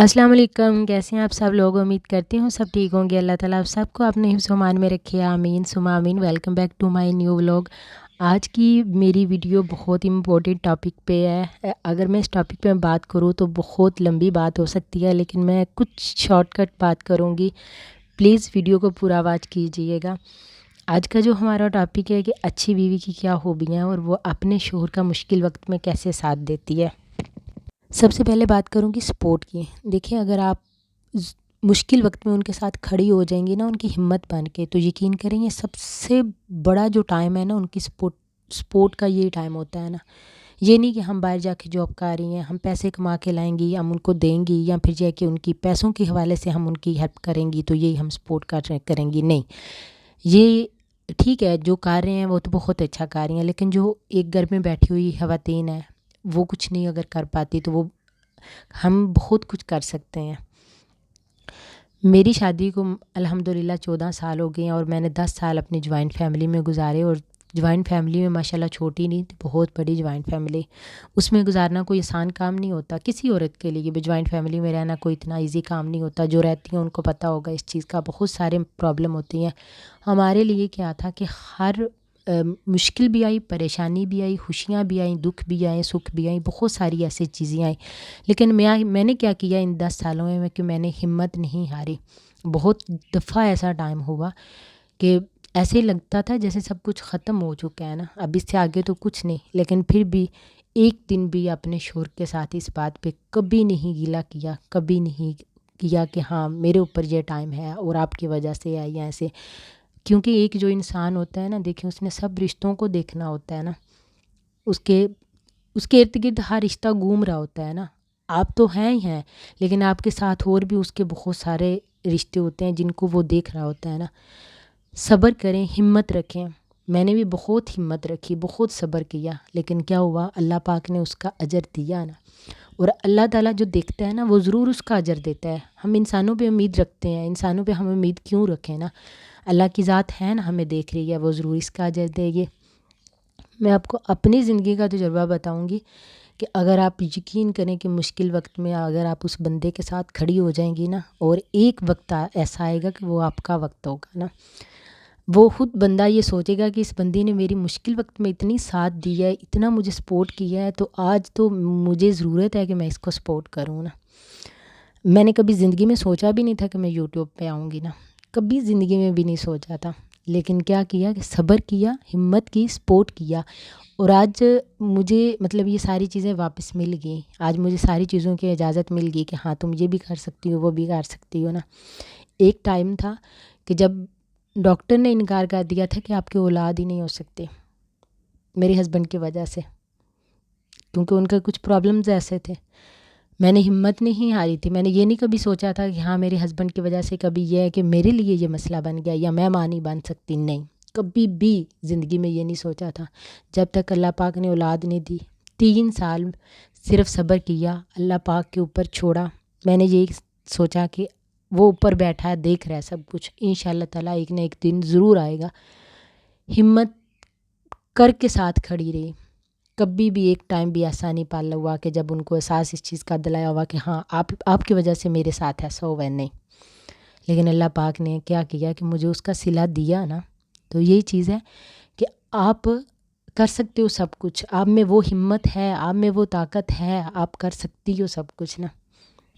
السلام علیکم، کیسے ہیں آپ سب لوگ؟ امید کرتی ہوں سب ٹھیک ہوں گے۔ اللہ تعالیٰ آپ سب کو اپنے حفظ و امان میں رکھے، آمین ثم آمین۔ Welcome back to my new vlog. آج کی میری ویڈیو بہت امپورٹنٹ ٹاپک پہ ہے۔ اگر میں اس ٹاپک پہ بات کروں تو بہت لمبی بات ہو سکتی ہے، لیکن میں کچھ شارٹ کٹ بات کروں گی۔ پلیز ویڈیو کو پورا واچ کیجئے گا۔ آج کا جو ہمارا ٹاپک ہے کہ اچھی بیوی کی کیا خوبیاں ہیں اور وہ اپنے شوہر کا مشکل وقت میں کیسے ساتھ دیتی ہے۔ سب سے پہلے بات کروں گی سپورٹ کی۔ دیکھیں، اگر آپ مشکل وقت میں ان کے ساتھ کھڑی ہو جائیں گی نا، ان کی ہمت بن کے، تو یقین کریں، یہ سب سے بڑا جو ٹائم ہے نا ان کی سپورٹ کا، یہ ٹائم ہوتا ہے نا۔ یہ نہیں کہ ہم باہر جا کے جاب کر رہی ہیں، ہم پیسے کما کے لائیں گی، ہم ان کو دیں گی، یا پھر جا کے ان کی پیسوں کے حوالے سے ہم ان کی ہیلپ کریں گی تو یہی ہم سپورٹ کریں گی۔ نہیں، یہ ٹھیک ہے، جو کر رہے ہیں وہ تو بہت اچھا کر رہی ہیں، لیکن جو ایک گھر میں بیٹھی ہوئی خواتین ہیں وہ کچھ نہیں اگر کر پاتی تو وہ ہم بہت کچھ کر سکتے ہیں۔ میری شادی کو الحمدللہ 14 سال ہو گئے ہیں، اور میں نے 10 سال اپنی جوائنٹ فیملی میں گزارے، اور جوائنٹ فیملی میں ماشاءاللہ چھوٹی نہیں تھی، بہت بڑی جوائنٹ فیملی۔ اس میں گزارنا کوئی آسان کام نہیں ہوتا، کسی عورت کے لیے بھی جوائنٹ فیملی میں رہنا کوئی اتنا ایزی کام نہیں ہوتا۔ جو رہتی ہیں ان کو پتہ ہوگا اس چیز کا، بہت سارے پرابلم ہوتی ہیں۔ ہمارے لیے کیا تھا کہ ہر مشکل بھی آئی، پریشانی بھی آئی، خوشیاں بھی آئیں، دکھ بھی آئیں، سکھ بھی آئیں، بہت ساری ایسی چیزیں آئیں، لیکن میں نے کیا کیا ان 10 سالوں میں کہ میں نے ہمت نہیں ہاری۔ بہت دفعہ ایسا ٹائم ہوا کہ ایسے لگتا تھا جیسے سب کچھ ختم ہو چکا ہے نا، اب اس سے آگے تو کچھ نہیں، لیکن پھر بھی ایک دن بھی اپنے شوہر کے ساتھ اس بات پہ کبھی نہیں گیلا کیا، کبھی نہیں کیا کہ ہاں میرے اوپر یہ ٹائم ہے اور آپ کی وجہ سے ہے یا ایسے۔ کیونکہ ایک جو انسان ہوتا ہے نا، دیکھیں، اس نے سب رشتوں کو دیکھنا ہوتا ہے نا، اس کے ارد گرد ہر رشتہ گھوم رہا ہوتا ہے نا۔ آپ تو ہیں ہی ہیں، لیکن آپ کے ساتھ اور بھی اس کے بہت سارے رشتے ہوتے ہیں جن کو وہ دیکھ رہا ہوتا ہے نا۔ صبر کریں، ہمت رکھیں۔ میں نے بھی بہت ہمت رکھی، بہت صبر کیا، لیکن کیا ہوا، اللہ پاک نے اس کا اجر دیا نا۔ اور اللہ تعالیٰ جو دیکھتا ہے نا وہ ضرور اس کا اجر دیتا ہے۔ ہم انسانوں پہ امید رکھتے ہیں، انسانوں پہ ہم امید کیوں رکھیں نا؟ اللہ کی ذات ہے نا، ہمیں دیکھ رہی ہے، وہ ضرور اس کا اجر دے گی۔ میں آپ کو اپنی زندگی کا تجربہ بتاؤں گی کہ اگر آپ یقین کریں کہ مشکل وقت میں اگر آپ اس بندے کے ساتھ کھڑی ہو جائیں گی نا، اور ایک وقت ایسا آئے گا کہ وہ آپ کا وقت ہوگا نا، وہ خود بندہ یہ سوچے گا کہ اس بندی نے میری مشکل وقت میں اتنی ساتھ دی ہے، اتنا مجھے سپورٹ کیا ہے، تو آج تو مجھے ضرورت ہے کہ میں اس کو سپورٹ کروں نا۔ میں نے کبھی زندگی میں سوچا بھی نہیں تھا کہ میں یوٹیوب پہ آؤں گی نا، کبھی زندگی میں بھی نہیں سوچا تھا، لیکن کیا کیا کہ صبر کیا، ہمت کی، سپورٹ کیا، اور آج مجھے یہ ساری چیزیں واپس مل گئیں۔ آج مجھے ساری چیزوں کی اجازت مل گئی کہ ہاں تم یہ بھی کر سکتی ہو، وہ بھی کر سکتی ہو نا۔ ایک ٹائم تھا کہ جب ڈاکٹر نے انکار کر دیا تھا کہ آپ کے اولاد ہی نہیں ہو سکتے، میرے ہسبینڈ کی وجہ سے، کیونکہ ان کا کچھ پرابلمز ایسے تھے۔ میں نے ہمت نہیں ہاری تھی، میں نے یہ نہیں کبھی سوچا تھا کہ ہاں میرے ہسبینڈ کی وجہ سے کبھی یہ ہے کہ میرے لیے یہ مسئلہ بن گیا یا میں ماں نہیں بن سکتی، نہیں، کبھی بھی زندگی میں یہ نہیں سوچا تھا۔ جب تک اللہ پاک نے اولاد نہیں دی، 3 سال صرف صبر کیا، اللہ پاک کے اوپر چھوڑا۔ میں نے یہی سوچا کہ وہ اوپر بیٹھا ہے، دیکھ رہا ہے سب کچھ، انشاءاللہ تعالیٰ ایک نہ ایک دن ضرور آئے گا۔ ہمت کر کے ساتھ کھڑی رہی۔ کبھی بھی ایک ٹائم بھی ایسا نہیں پالا ہوا کہ جب ان کو احساس اس چیز کا دلایا ہوا کہ ہاں آپ کی وجہ سے میرے ساتھ ایسا ہوا ہے، نہیں۔ لیکن اللہ پاک نے کیا کیا کہ مجھے اس کا صلہ دیا نا، تو یہی چیز ہے کہ آپ کر سکتے ہو سب کچھ، آپ میں وہ ہمت ہے، آپ میں وہ طاقت ہے، آپ کر سکتی ہو سب کچھ نا۔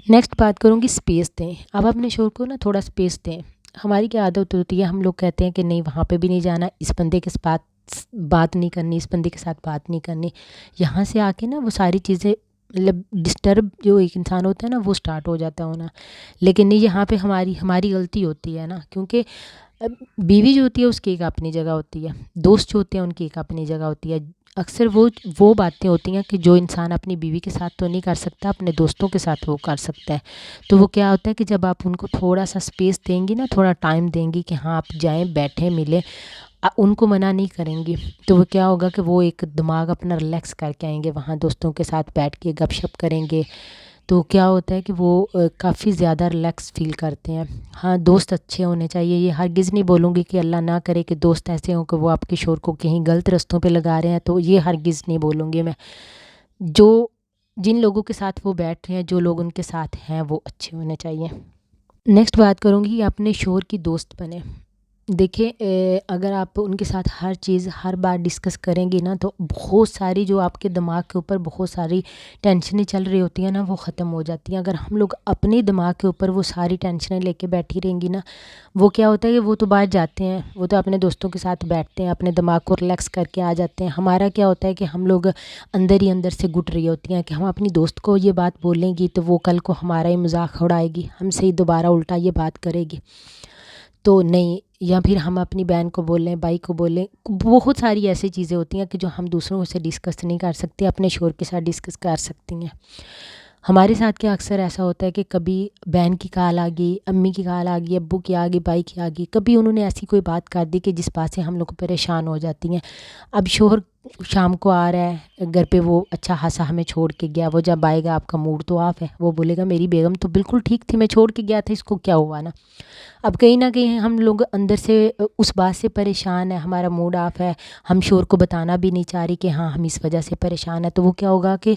نیکسٹ بات کروں گی سپیس دیں۔ آپ اپنے شوہر کو نا تھوڑا سپیس دیں۔ ہماری کیا عادت ہوتی ہے، ہم لوگ کہتے ہیں کہ نہیں وہاں پہ بھی نہیں جانا، اس بندے کے ساتھ بات نہیں کرنی، اس بندے کے ساتھ بات نہیں کرنی۔ یہاں سے آ کے نا وہ ساری چیزیں ڈسٹرب جو ایک انسان ہوتا ہے نا وہ سٹارٹ ہو جاتا ہونا، لیکن نہیں، یہاں پہ ہماری غلطی ہوتی ہے نا، کیونکہ بیوی جو ہوتی ہے اس کی ایک اپنی جگہ ہوتی ہے، دوست جو ہوتے ہیں ان کی ایک اپنی جگہ ہوتی ہے۔ اکثر وہ باتیں ہوتی ہیں کہ جو انسان اپنی بیوی کے ساتھ تو نہیں کر سکتا، اپنے دوستوں کے ساتھ وہ کر سکتا ہے۔ تو وہ کیا ہوتا ہے کہ جب آپ ان کو تھوڑا سا سپیس دیں گی نا، تھوڑا ٹائم دیں گی کہ ہاں آپ جائیں، بیٹھیں، ملیں، ان کو منع نہیں کریں گی، تو وہ کیا ہوگا کہ وہ ایک دماغ اپنا ریلیکس کر کے آئیں گے، وہاں دوستوں کے ساتھ بیٹھ کے گپ شپ کریں گے، تو کیا ہوتا ہے کہ وہ کافی زیادہ ریلیکس فیل کرتے ہیں۔ ہاں دوست اچھے ہونے چاہیے، یہ ہرگز نہیں بولوں گی کہ اللہ نہ کرے کہ دوست ایسے ہوں کہ وہ آپ کے شوہر کو کہیں غلط رستوں پہ لگا رہے ہیں، تو یہ ہرگز نہیں بولوں گی میں۔ جو جن لوگوں کے ساتھ وہ بیٹھ رہے ہیں، جو لوگ ان کے ساتھ ہیں وہ اچھے ہونے چاہیے۔ نیکسٹ بات کروں گی، اپنے شوہر کی دوست بنیں۔ دیکھیں اگر آپ ان کے ساتھ ہر چیز ہر بار ڈسکس کریں گی نا، تو بہت ساری جو آپ کے دماغ کے اوپر بہت ساری ٹینشنیں چل رہی ہوتی ہیں نا، وہ ختم ہو جاتی ہیں۔ اگر ہم لوگ اپنے دماغ کے اوپر وہ ساری ٹینشنیں لے کے بیٹھی رہیں گی نا، وہ کیا ہوتا ہے کہ وہ تو باہر جاتے ہیں، وہ تو اپنے دوستوں کے ساتھ بیٹھتے ہیں، اپنے دماغ کو ریلیکس کر کے آ جاتے ہیں۔ ہمارا کیا ہوتا ہے کہ ہم لوگ اندر ہی اندر سے گھٹ رہی ہوتی ہیں کہ ہم اپنی دوست کو یہ بات بولیں گی تو وہ کل کو ہمارا ہی مذاق اڑائے گی، ہم سے ہی دوبارہ الٹا یہ بات کرے گی، تو نہیں۔ یا پھر ہم اپنی بہن کو بولیں، بھائی کو بولیں، بہت ساری ایسی چیزیں ہوتی ہیں کہ جو ہم دوسروں سے ڈسکس نہیں کر سکتے، اپنے شوہر کے ساتھ ڈسکس کر سکتی ہیں۔ ہمارے ساتھ کیا اکثر ایسا ہوتا ہے کہ کبھی بہن کی کال آ گئی، امی کی کال آ گئی، ابو کی آ گئی، بھائی کی آ گئی، کبھی انہوں نے ایسی کوئی بات کر دی کہ جس بات سے ہم لوگ پریشان ہو جاتی ہیں۔ اب شوہر شام کو آ رہا ہے گھر پہ، وہ اچھا خاصا ہمیں چھوڑ کے گیا، وہ جب آئے گا آپ کا موڈ تو آف ہے، وہ بولے گا میری بیگم تو بالکل ٹھیک تھی، میں چھوڑ کے گیا تھا، اس کو کیا ہوا نا۔ اب کہیں نہ کہیں ہم لوگ اندر سے اس بات سے پریشان ہیں، ہمارا موڈ آف ہے، ہم شوہر کو بتانا بھی نہیں چاہ رہی کہ ہاں ہم اس وجہ سے پریشان ہیں، تو وہ کیا ہوگا کہ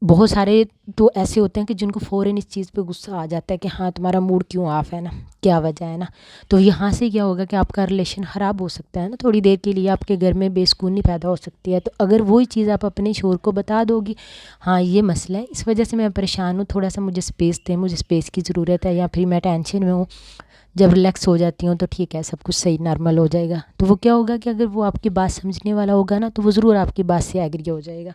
بہت سارے تو ایسے ہوتے ہیں کہ جن کو فوراً اس چیز پہ غصہ آ جاتا ہے کہ ہاں تمہارا موڈ کیوں آف ہے نا، کیا وجہ ہے نا۔ تو یہاں سے کیا ہوگا کہ آپ کا ریلیشن خراب ہو سکتا ہے نا، تھوڑی دیر کے لیے آپ کے گھر میں بے سکونی پیدا ہو سکتی ہے۔ تو اگر وہی چیز آپ اپنے شوہر کو بتا دو گی، ہاں یہ مسئلہ ہے، اس وجہ سے میں پریشان ہوں، تھوڑا سا مجھے سپیس دیں، مجھے سپیس کی ضرورت ہے، یا پھر میں ٹینشن میں ہوں، جب ریلیکس ہو جاتی ہوں تو ٹھیک ہے، سب کچھ صحیح نارمل ہو جائے گا۔ تو وہ کیا ہوگا کہ اگر وہ آپ کی بات سمجھنے والا ہوگا نا، تو وہ ضرور آپ کی بات سے ایگری ہو جائے گا،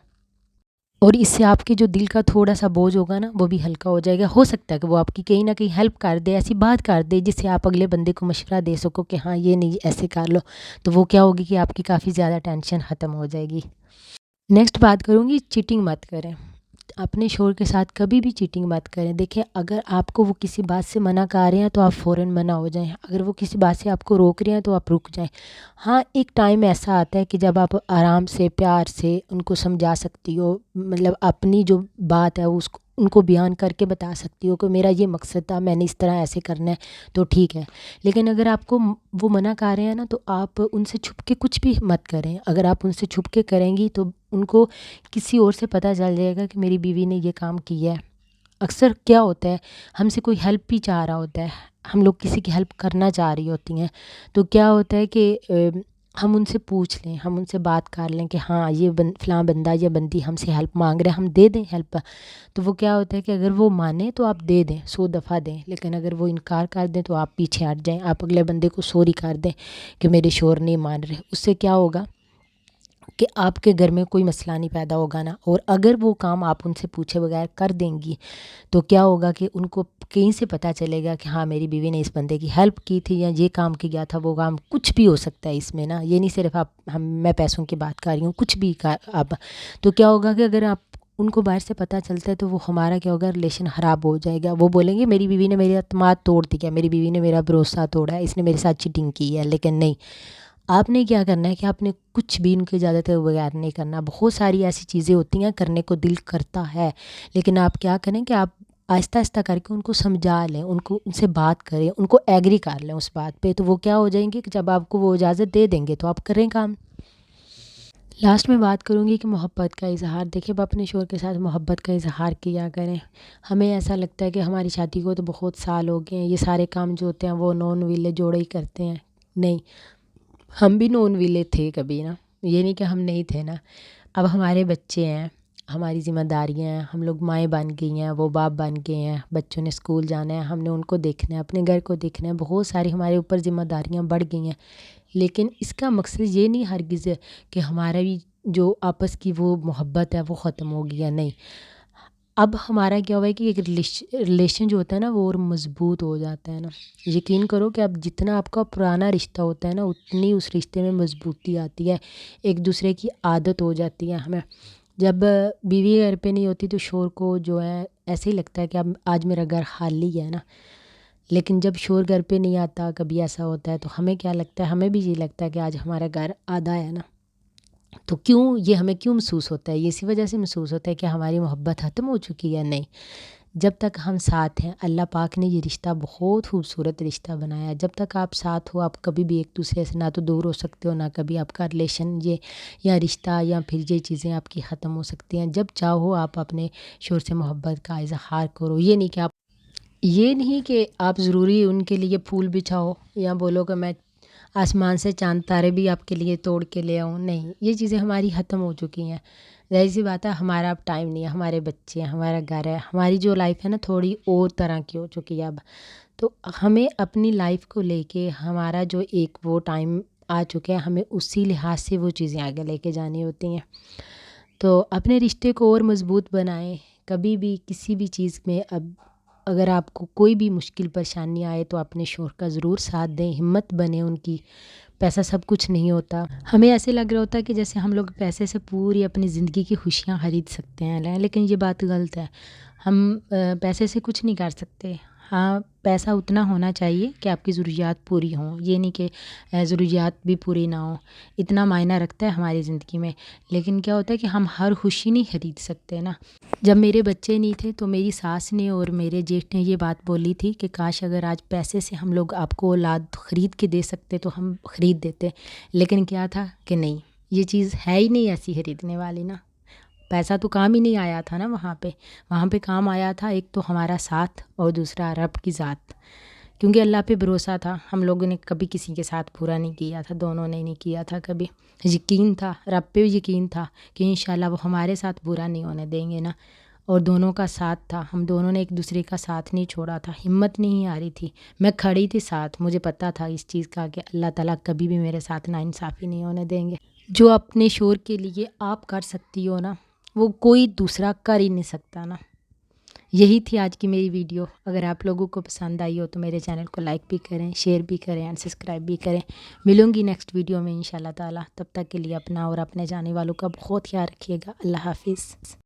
اور اس سے آپ کے جو دل کا تھوڑا سا بوجھ ہوگا نا، وہ بھی ہلکا ہو جائے گا۔ ہو سکتا ہے کہ وہ آپ کی کہیں نہ کہیں ہیلپ کر دے، ایسی بات کر دے جس سے آپ اگلے بندے کو مشورہ دے سکو کہ ہاں یہ نہیں ایسے کر لو، تو وہ کیا ہوگی کہ آپ کی کافی زیادہ ٹینشن ختم ہو جائے گی۔ نیکسٹ بات کروں گی، چیٹنگ مت کریں۔ اپنے شوہر کے ساتھ کبھی بھی چیٹنگ مت کریں۔ دیکھیں اگر آپ کو وہ کسی بات سے منع کر رہے ہیں تو آپ فوراً منع ہو جائیں، اگر وہ کسی بات سے آپ کو روک رہے ہیں تو آپ رک جائیں۔ ہاں ایک ٹائم ایسا آتا ہے کہ جب آپ آرام سے پیار سے ان کو سمجھا سکتی ہو، مطلب اپنی جو بات ہے اس کو ان کو بیان کر کے بتا سکتی ہو کہ میرا یہ مقصد تھا، میں نے اس طرح ایسے کرنا ہے، تو ٹھیک ہے۔ لیکن اگر آپ کو وہ منع کر رہے ہیں نا، تو آپ ان سے چھپ کے کچھ بھی مت کریں۔ اگر آپ ان سے چھپ کے کریں گی تو ان کو کسی اور سے پتہ چل جائے گا کہ میری بیوی نے یہ کام کیا ہے۔ اکثر کیا ہوتا ہے، ہم سے کوئی ہیلپ بھی چاہ رہا ہوتا ہے، ہم لوگ کسی کی ہیلپ کرنا چاہ رہی ہوتی ہیں، تو کیا ہوتا ہے کہ ہم ان سے پوچھ لیں، ہم ان سے بات کر لیں کہ ہاں یہ فلاں بندہ یا بندی ہم سے ہیلپ مانگ رہے ہیں، ہم دے دیں ہیلپ۔ تو وہ کیا ہوتا ہے کہ اگر وہ مانے تو آپ دے دیں، 100 دفعہ دیں، لیکن اگر وہ انکار کر دیں تو آپ پیچھے ہٹ جائیں، آپ اگلے بندے کو سوری کر دیں کہ میرے شوہر نہیں مان رہے۔ اس سے کیا ہوگا کہ آپ کے گھر میں کوئی مسئلہ نہیں پیدا ہوگا نا، اور اگر وہ کام آپ ان سے پوچھے بغیر کر دیں گی تو کیا ہوگا کہ ان کو کہیں سے پتہ چلے گا کہ ہاں میری بیوی نے اس بندے کی ہیلپ کی تھی، یا یہ کام کیا تھا، وہ کام کچھ بھی ہو سکتا ہے اس میں نا، یہ نہیں صرف میں پیسوں کی بات کر رہی ہوں، کچھ بھی اب تو کیا ہوگا کہ اگر آپ ان کو باہر سے پتہ چلتا ہے تو وہ ہمارا کیا ہوگا، ریلیشن خراب ہو جائے گا۔ وہ بولیں گے میری بیوی نے میری اعتماد توڑ دیا، میری بیوی نے میرا بھروسہ توڑا ہے، اس نے میرے ساتھ چیٹنگ کی ہے۔ لیکن نہیں، آپ نے کیا کرنا ہے کہ آپ نے کچھ بھی ان کی اجازت کے بغیر نہیں کرنا۔ بہت ساری ایسی چیزیں ہوتی ہیں کرنے کو دل کرتا ہے، لیکن آپ کیا کریں کہ آپ آہستہ آہستہ کر کے ان کو سمجھا لیں، ان سے بات کریں، ان کو ایگری کر لیں اس بات پہ، تو وہ کیا ہو جائیں گے کہ جب آپ کو وہ اجازت دے دیں گے تو آپ کریں کام۔ لاسٹ میں بات کروں گی کہ محبت کا اظہار۔ دیکھیں اب اپنے شوہر کے ساتھ محبت کا اظہار کیا کریں۔ ہمیں ایسا لگتا ہے کہ ہماری شادی کو تو بہت سال ہو گئے ہیں، یہ سارے کام جو ہوتے ہیں وہ نون ویلے جوڑے ہی کرتے ہیں۔ نہیں، ہم بھی نون ویلے تھے کبھی نا، یہ نہیں کہ ہم نہیں تھے نا۔ اب ہمارے بچے ہیں، ہماری ذمہ داریاں ہیں، ہم لوگ مائیں بن گئی ہیں، وہ باپ بن گئے ہیں، بچوں نے اسکول جانا ہے، ہم نے ان کو دیکھنا ہے، اپنے گھر کو دیکھنا ہے، بہت ساری ہمارے اوپر ذمہ داریاں بڑھ گئی ہیں۔ لیکن اس کا مقصد یہ نہیں ہرگز ہے کہ ہمارا بھی جو آپس کی وہ محبت ہے وہ ختم ہو گیا، نہیں۔ اب ہمارا کیا ہوا ہے کہ ایک ریلیشن جو ہوتا ہے نا وہ اور مضبوط ہو جاتا ہے نا۔ یقین کرو کہ اب جتنا آپ کا پرانا رشتہ ہوتا ہے نا، اتنی اس رشتے میں مضبوطی آتی ہے، ایک دوسرے کی عادت ہو جاتی ہے ہمیں۔ جب بیوی گھر پہ نہیں ہوتی تو شوہر کو جو ہے ایسے ہی لگتا ہے کہ اب آج میرا گھر خالی ہے نا، لیکن جب شوہر گھر پہ نہیں آتا، کبھی ایسا ہوتا ہے تو ہمیں کیا لگتا ہے، ہمیں بھی یہ لگتا ہے کہ آج ہمارا گھر آدھا ہے نا۔ تو یہ ہمیں کیوں محسوس ہوتا ہے؟ یہ اسی وجہ سے محسوس ہوتا ہے کہ ہماری محبت ختم ہو چکی ہے؟ نہیں، جب تک ہم ساتھ ہیں، اللہ پاک نے یہ رشتہ بہت خوبصورت رشتہ بنایا ہے۔ جب تک آپ ساتھ ہو، آپ کبھی بھی ایک دوسرے سے نہ تو دور ہو سکتے ہو، نہ کبھی آپ کا ریلیشن یہ یا رشتہ یا پھر یہ چیزیں آپ کی ختم ہو سکتی ہیں۔ جب چاہو آپ اپنے شوہر سے محبت کا اظہار کرو۔ یہ نہیں کہ آپ ضروری ان کے لیے پھول بچھاؤ یا بولو کہ میں آسمان سے چاند تارے بھی آپ کے لیے توڑ کے لے آؤں، نہیں، یہ چیزیں ہماری ختم ہو چکی ہیں۔ ظاہر سی بات ہے، ہمارا اب ٹائم نہیں ہے، ہمارے بچے ہیں، ہمارا گھر ہے، ہماری جو لائف ہے نا تھوڑی اور طرح کی ہو چکی ہے اب۔ تو ہمیں اپنی لائف کو لے کے ہمارا جو ایک وہ ٹائم آ چکا ہے، ہمیں اسی لحاظ سے وہ چیزیں آگے لے کے جانی ہوتی ہیں۔ تو اپنے رشتے کو اور مضبوط بنائیں۔ کبھی بھی کسی بھی چیز میں اگر آپ کو کوئی بھی مشکل پریشانی آئے تو اپنے شوہر کا ضرور ساتھ دیں، ہمت بنے ان کی۔ پیسہ سب کچھ نہیں ہوتا۔ ہمیں ایسے لگ رہا ہوتا ہے کہ جیسے ہم لوگ پیسے سے پوری اپنی زندگی کی خوشیاں خرید سکتے ہیں، لیکن یہ بات غلط ہے۔ ہم پیسے سے کچھ نہیں کر سکتے۔ ہاں، پیسہ اتنا ہونا چاہیے کہ آپ کی ضروریات پوری ہوں، یہ نہیں کہ ضروریات بھی پوری نہ ہوں۔ اتنا معنی رکھتا ہے ہماری زندگی میں، لیکن کیا ہوتا ہے کہ ہم ہر خوشی نہیں خرید سکتے نا۔ جب میرے بچے نہیں تھے تو میری ساس نے اور میرے جیٹھ نے یہ بات بولی تھی کہ کاش اگر آج پیسے سے ہم لوگ آپ کو اولاد خرید کے دے سکتے تو ہم خرید دیتے، لیکن کیا تھا کہ نہیں، یہ چیز ہے ہی نہیں ایسی خریدنے والی نا۔ پیسہ تو کام ہی نہیں آیا تھا نا وہاں پہ کام آیا تھا ایک تو ہمارا ساتھ اور دوسرا رب کی ذات، کیونکہ اللہ پہ بھروسہ تھا۔ ہم لوگوں نے کبھی کسی کے ساتھ برا نہیں کیا تھا، دونوں نے نہیں کیا تھا کبھی۔ یقین تھا، رب پہ یقین تھا کہ انشاءاللہ وہ ہمارے ساتھ برا نہیں ہونے دیں گے نا، اور دونوں کا ساتھ تھا۔ ہم دونوں نے ایک دوسرے کا ساتھ نہیں چھوڑا تھا، ہمت نہیں آ رہی تھی، میں کھڑی تھی ساتھ، مجھے پتہ تھا اس چیز کا کہ اللہ تعالیٰ کبھی بھی میرے ساتھ ناانصافی نہیں ہونے دیں گے۔ جو اپنے شوہر کے لیے آپ کر سکتی ہو نا، وہ کوئی دوسرا کر ہی نہیں سکتا نا۔ یہی تھی آج کی میری ویڈیو۔ اگر آپ لوگوں کو پسند آئی ہو تو میرے چینل کو لائک بھی کریں، شیئر بھی کریں اینڈ سبسکرائب بھی کریں۔ ملوں گی نیکسٹ ویڈیو میں انشاءاللہ تعالیٰ۔ تب تک کے لیے اپنا اور اپنے جانے والوں کا بہت خیال رکھیے گا۔ اللہ حافظ۔